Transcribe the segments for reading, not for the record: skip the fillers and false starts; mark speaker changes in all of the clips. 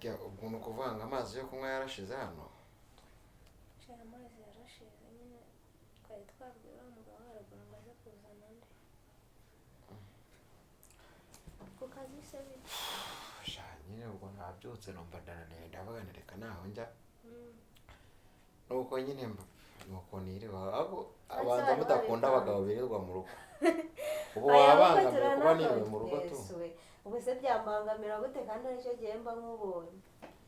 Speaker 1: Ajya ubwo kuvanga amazi yo kunywa yarashize hano.
Speaker 2: Cyane amazi yarashize nyine twari twabwira umugabo haragura ngo aze kuzana andi. Ku kazi se bite?
Speaker 1: Nyine ubwo nabyutse numva ndananiwe ndavuga reka naho njya. Nuko nyine nuko niriwe abanza mudakunda abagabo birirwa mu rugo. Ubu wabangamira kuba niwe mu rugo tu.
Speaker 2: Ubu se byambangamira gute kandi aricyo gihe mba nkubonye.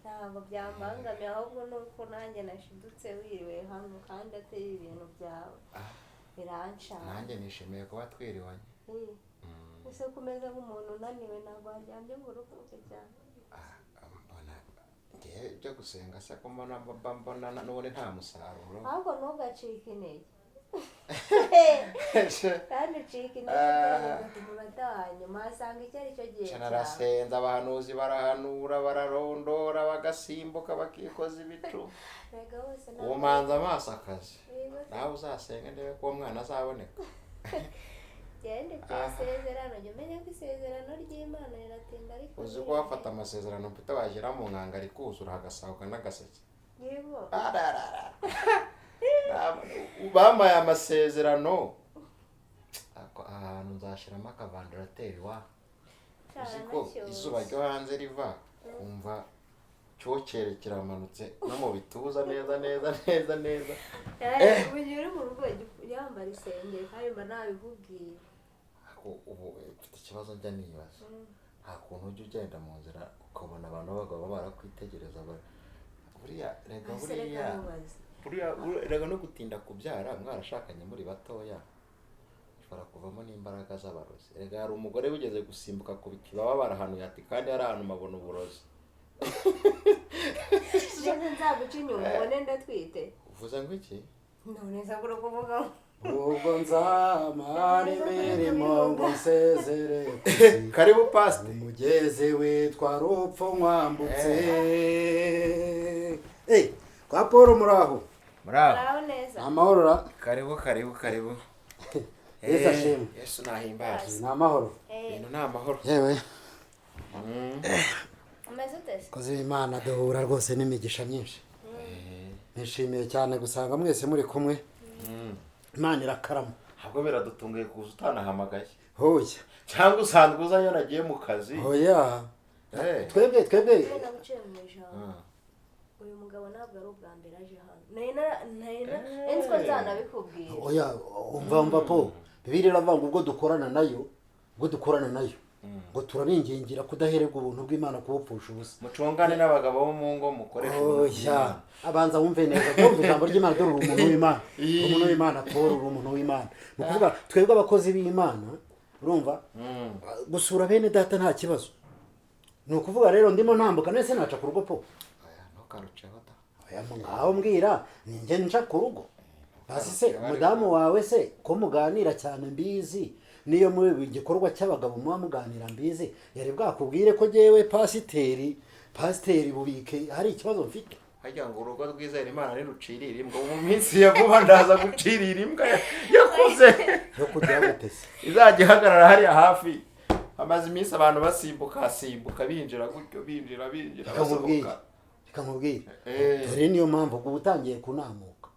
Speaker 2: Ntabwo byambangamira ahubwo nuko nanjye nashidutse wiriwe hano kandi ateye ibintu byawe. Biranshaka. Nanjye
Speaker 1: nishimiye kuba twiriwanye.
Speaker 2: Ese kumeza nk'umuntu unaniwe ntabwo wajyanye mu rugo cyane.
Speaker 1: Mbona ngiye byo gusenga se ko mbona none nta musaruro.
Speaker 2: Ahubwo ntugacike intege. Kandi ucika intege uratanye masanga icyo ari cyo gihe
Speaker 1: cyane. Narasenza abahanuzi barahanura bararondora bagasimbuka bakikoza ibicu. Uwo manza amaso akazi nawe uzasenga ndebe ko umwana azaboneka.
Speaker 2: Gende cyasezerano jye menye ko isezerano ry'Imana riratinda ariko
Speaker 1: uzi ko wafata amasezerano mfite wagera mu nkanga ari kuzura hagasahuka n'agaseke.
Speaker 2: Yego
Speaker 1: bamaye amasezerano ahantu nzashiramo akavandarateri wa uzi ko izuba ryo hanze riva kumva cyokere kiramanutse no mu bituza neza.
Speaker 2: Uri mu rugo yambara isengeri kandi mba nabikubwiye.
Speaker 1: Ubu mfite ikibazo njya nibaza nta kuntu ujya ugenda mu nzira ukabona abantu b'abagabo barakwitegereza rega no gutinda kubyara mwarashakanye muri batoya ushobora kuvamo n'imbaraga z'abarozi. Rega hari umugore wigeze gusimbuka ku biti baba barahanuye ati kandi hari ahantu mabona uburozi.
Speaker 2: Nzaguca inyuma ubone ndatwite.
Speaker 1: Uvuze ngo iki?
Speaker 2: None sabura kuvuga
Speaker 3: ubwo nzamara imirimo ngo nsezere.
Speaker 1: Karibu pastor.
Speaker 3: Umugezi witwa Rupfu nkwambutse. Kwa Paul muraho.
Speaker 2: Muraho neza.
Speaker 3: Amahoro.
Speaker 1: Karibu. Yesu nahimbaza.
Speaker 3: Ni amahoro.
Speaker 1: Ibintu ni amahoro.
Speaker 3: Yewe.
Speaker 2: Ameze utese.
Speaker 3: Koze Imana duhura rwose n'imigisha myinshi. Nishimiye cyane gusanga mwese muri kumwe. Imana irakarama.
Speaker 1: Ahubwo biradutunguye kuza utanahamagaye.
Speaker 3: Hoya.
Speaker 1: Cyangwa usanzwe uzanye nagiye mu kazi.
Speaker 3: Hoya. Twebwe.
Speaker 2: Naguciye mu ijambo. Uyu mugabo ntabwo ari ubwa mbere aje hano. Ensiko nzanabikubwira.
Speaker 3: Hoya, umva po. Bibiri ravanga ubwo dukorana nayo. Ngo turabingingira kudahererwa ubuntu bw'Imana kubupfusha ubusa.
Speaker 1: Mucungane n'abagabo bo mu ngo mukoresha.
Speaker 3: Oya, abanza wumve neza ko ijambo ry'Imana dore umuntu w'Imana. Umuntu w'Imana Paul umuntu w'Imana. Nukuvuga twebwe abakozi b'Imana urumva? Gusura bene data nta kibazo. Nukuvuga rero ndimo ntambuka nese naca ku rugo po.
Speaker 1: Oya, ntukaruceho da.
Speaker 3: Oya ngaho mbwira ninjye nca ku rugo. Basi se mudamu wawe se ko muganira cyane mbizi. Niyo muri igikorwa cy'abagabo muba muganira mbizi yari bwakubwire ko jewe pasiteri bubike hari ikibazo mfite.
Speaker 1: Hajya ngo urugo rwizera Imana ni rucirira imbwa mu minsi ya vuba ndaza gucirira imbwa yakuze
Speaker 3: yo kujya gutese
Speaker 1: izajya ihagarara hariya hafi amaze iminsi abantu basimbuka binjira gutyo binjira basohoka.
Speaker 3: Reka nkubwire dore niyo mpamvu ubwo utangiye kunamuka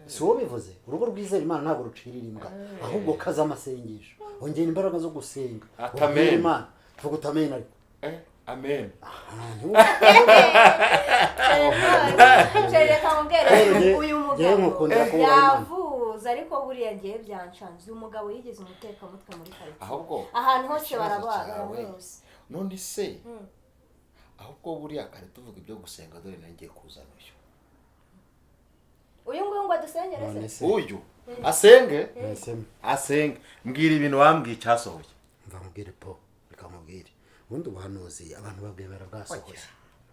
Speaker 3: si wowe bivuze urugo rwizera Imana ntabwo rucirira imbwa ahubwo kaza amasengesho ongera imbaraga zo gusenga.
Speaker 1: Amen.
Speaker 3: Imana tuvuga utamena ariko
Speaker 1: amen.
Speaker 2: Uyu mugabo yavuze ariko buriya ngiye byanshanze umugabo yigeze umuteka mutwe muri karitsiye
Speaker 1: ahubwo
Speaker 2: ahantu hose barabara bose.
Speaker 1: None se ahubwo buriya kare tuvuga ibyo gusenga dore nangiye kuzana
Speaker 2: uyu ngo adusengere se
Speaker 1: uyu asenge mbwira ibintu wambwiye cyasohoye.
Speaker 3: Mva mubwire po bikamubwire ubundi ubuhanuzi abantu babwemera bwasohoye.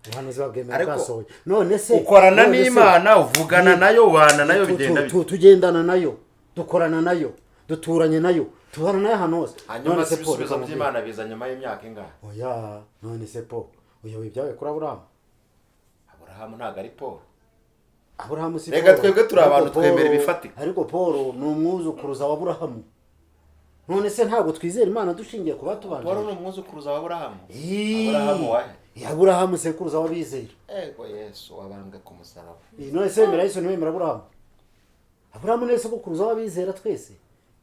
Speaker 3: Ubuhanuzi babwemera bwasohoye. None se
Speaker 1: ukorana n'Imana uvugana nayo wana nayo bigenda
Speaker 3: tugendana nayo dukorana nayo duturanye nayo tubana nayo hano hose.
Speaker 1: Hanyuma se bisubizo by'Imana biza nyuma y'imyaka ingahe?
Speaker 3: Oya none se po uyo wibyawe kuri Aburahamu
Speaker 1: ntago ari Paul.
Speaker 3: Aburahamu si
Speaker 1: rega twebwe turi abantu twemera ibifatika
Speaker 3: ariko Paul ni umwuzukuruza wa Aburahamu. None se ntago twizera Imana dushingiye kuba tubanje.
Speaker 1: Paul ni umwuzukuruza wa Aburahamu. Aburahamu wahe?
Speaker 3: ya Aburahamu sekuruza w'abizera
Speaker 1: ego Yesu wabambwe ku musaraba
Speaker 3: none se mbere Yesu niwe Aburahamu Aburahamu nese sekuruza w'abizera twese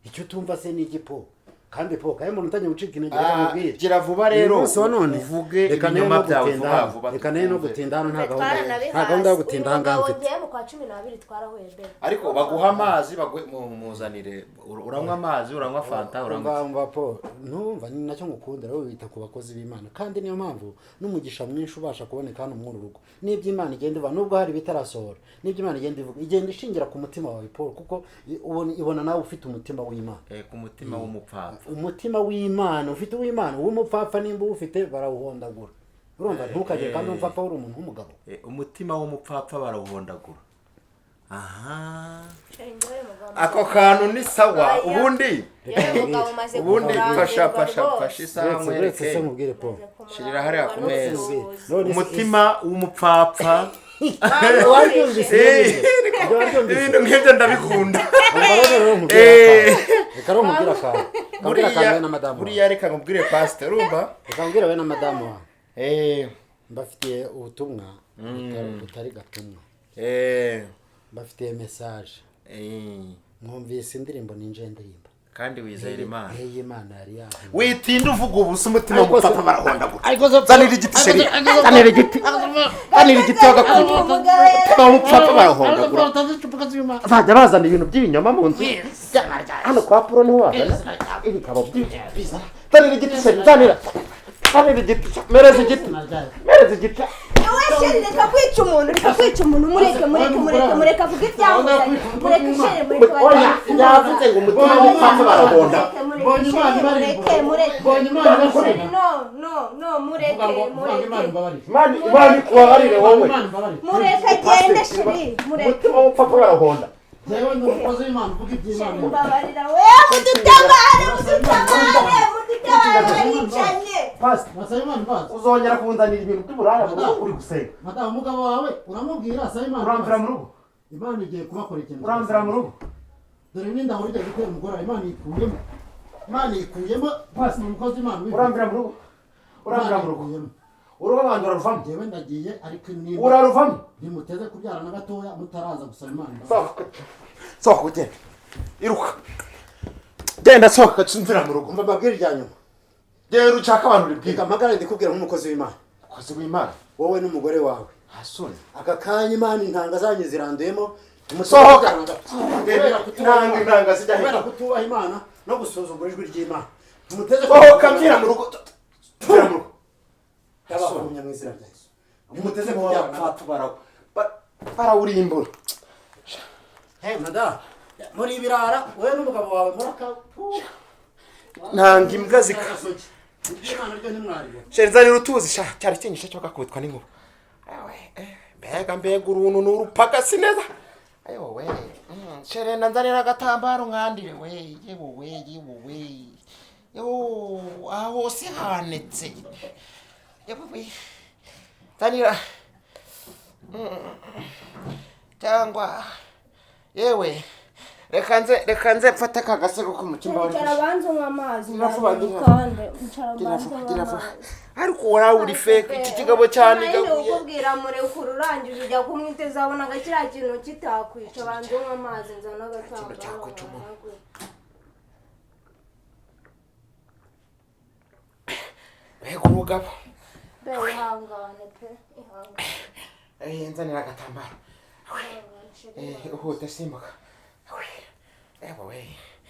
Speaker 3: icyo tumva se ni igipo kandi po kaye muntu utanye gucika intege cyamubwira
Speaker 1: gira vuba rero
Speaker 3: uvuge
Speaker 1: ibinyoma byawe vuba
Speaker 3: reka no gutinda hano nta gahunda yo gutinda hanga mfite
Speaker 2: kwa 12 twarahuye
Speaker 1: ariko baguha amazi muzanire uranywa amazi uranywa fanta
Speaker 3: uranywa po numva ni nacyo ngukunda rero wita ku bakozi b'Imana kandi niyo mpamvu n'umugisha mwinshi ubasha kuboneka hano mu rugo nibyo Imana igenda iva nubwo hari bitarasohora nibyo Imana igenda ivuga igenda ishingira ku mutima wawe Paul kuko ibona nawe ufite umutima w'Imana
Speaker 1: ku mutima w'umupfapfa
Speaker 3: umutima w'Imana ufite w'Imana w'umupfapfa nimba ufite barawuhondagura urumva ntukajye kandi umupfapfa uri umuntu w'umugabo
Speaker 1: umutima w'umupfapfa barawuhondagura ako kantu ni sawa ubundi fasha isaha mwereke shirira hariya ku meza umutima w'umupfapfa ibintu nk'ibyo ndabikunda buriya reka nkubwire pastor urumva
Speaker 3: reka nkubwire we na madamu wawe mbafitiye ubutumwa butari gatumwa mbafitiye message mwumvise indirimbo ninje ndirimba
Speaker 1: kandi wizera Imana
Speaker 3: Imana yari yaho
Speaker 1: witinda uvuga ubusa umutima w'umupfapfa barahondagura zanira igiti sheri zanira igiti umutima w'umupfapfa barahondagura bazajya bazana ibintu by'ibinyoma mu nzu hano kwa Puro niho wazana ibikabo by'ibyiza zanira igiti sheri zanira igiti mereza igiti
Speaker 2: reka kwica umuntu mureka vuga ibyamuzanye mureka ishere mureka
Speaker 1: yavuze ngo umutima w'umupfapfa barahonda Imana ikubabarire wowe
Speaker 2: mureka agende shiri
Speaker 1: umutima w'umupfapfa barahonda
Speaker 3: Zewe ndo mukozi w'Imana uvuga iby'Imana
Speaker 2: mubabarira we mudutabare baricanye
Speaker 1: uzongera kunzanira ibintu by'uburaya mu rugo uri gusenga
Speaker 3: madamu umugabo wawe uramubwira asaba Imana
Speaker 1: urambira mu rugo
Speaker 3: Imana igiye kubakora ikintu
Speaker 1: urambira mu rugo
Speaker 3: dore ninda aho ujya gutera umugora Imana ikuyemo pasi mu mukozi w'Imana
Speaker 1: urambira mu rugo urugo abantu uraruvamo
Speaker 3: jewe ndagiye ariko ni
Speaker 1: uraruvamo
Speaker 3: nimuteze kubyara na gatoya mutaraza gusaba Imana
Speaker 1: sohoka ugenda iruka genda sohoka cumvira mu rugo
Speaker 3: umva babwira rya nyuma
Speaker 1: genda ucaka abantu ribwiga
Speaker 3: amagara ndikubwira nk'umukozi w'Imana
Speaker 1: umukozi w'Imana
Speaker 3: wowe n'umugore wawe
Speaker 1: hasoni
Speaker 3: aka kanya Imana intanga zanyu ziranduyemo
Speaker 1: sohoka intanga zijya
Speaker 3: kubera kutubaha Imana no gusuzugura ijwi ry'Imana nimuteze
Speaker 1: sohoka mvira mu rugo mvira mu rugo
Speaker 3: yabakumye mu izina rya Yesu
Speaker 1: nimuteze kubyara barawurimbura
Speaker 3: mada muri ibirara wowe n'umugabo wawe muraka
Speaker 1: nanga imbwa zika
Speaker 3: Imana ryo ntimwaribo
Speaker 1: shenzanira utuzi cyari kinyisha cyo gakubitwa n'inkuba mbega uruntu n'urupagasi neza ayo we sherena nzanira agatambaro nkandire we yewe aho si hanetse yewe nzanira cyangwa yewe reka nze mfate aka gasego k'umutima
Speaker 2: wawe cyarabanze nk'amazi
Speaker 1: ariko warawe uri fake iki kigabo cyane
Speaker 2: gaguye ukubwira mureke ururangije ujya kumwiteza abonaga kiriya kintu kitakwica banze nk'amazi nzana agatambaro
Speaker 1: mbega umugabo
Speaker 2: ihangane pe ihangane
Speaker 1: nzanira agatambaro uhute simbuka ewe